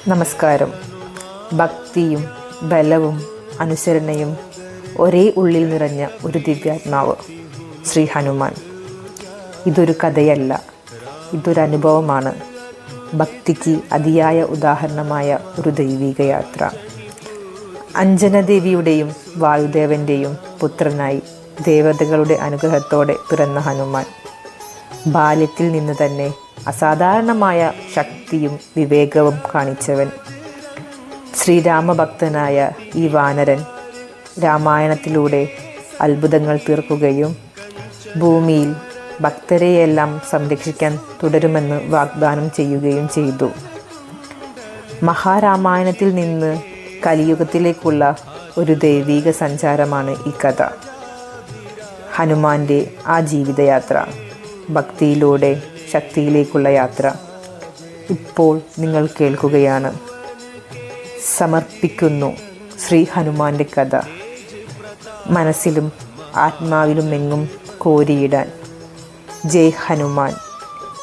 നമസ്കാരം. ഭക്തിയും ബലവും അനുസരണയും ഒരേ ഉള്ളിൽ നിറഞ്ഞ ഒരു ദിവ്യാത്മാവ് ശ്രീ ഹനുമാൻ. ഇതൊരു കഥയല്ല, ഇതൊരനുഭവമാണ്. ഭക്തിക്ക് അതിയായ ഉദാഹരണമായ ഒരു ദൈവിക യാത്ര. അഞ്ജനദേവിയുടെയും വായുദേവൻ്റെയും പുത്രനായി ദേവതകളുടെ അനുഗ്രഹത്തോടെ പിറന്ന ഹനുമാൻ ബാല്യത്തിൽ നിന്ന് തന്നെ അസാധാരണമായ ശക്തിയും വിവേകവും കാണിച്ചവൻ. ശ്രീരാമഭക്തനായ ഈ വാനരൻ രാമായണത്തിലൂടെ അത്ഭുതങ്ങൾ തീർക്കുകയും ഭൂമിയിൽ ഭക്തരെയെല്ലാം സംരക്ഷിക്കാൻ തുടരുമെന്ന് വാഗ്ദാനം ചെയ്യുകയും ചെയ്തു. മഹാരാമായണത്തിൽ നിന്ന് കലിയുഗത്തിലേക്കുള്ള ഒരു ദൈവിക സഞ്ചാരമാണ് ഈ കഥ. ഹനുമാന്റെ ആ ജീവിതയാത്ര, ഭക്തിയിലൂടെ ശക്തിയിലേക്കുള്ള യാത്ര ഇപ്പോൾ നിങ്ങൾ കേൾക്കുകയാണ്. സമർപ്പിക്കുന്നു ശ്രീ ഹനുമാന്റെ കഥ, മനസ്സിലും ആത്മാവിലും എങ്ങും കോരിയിടാൻ. ജയ് ഹനുമാൻ.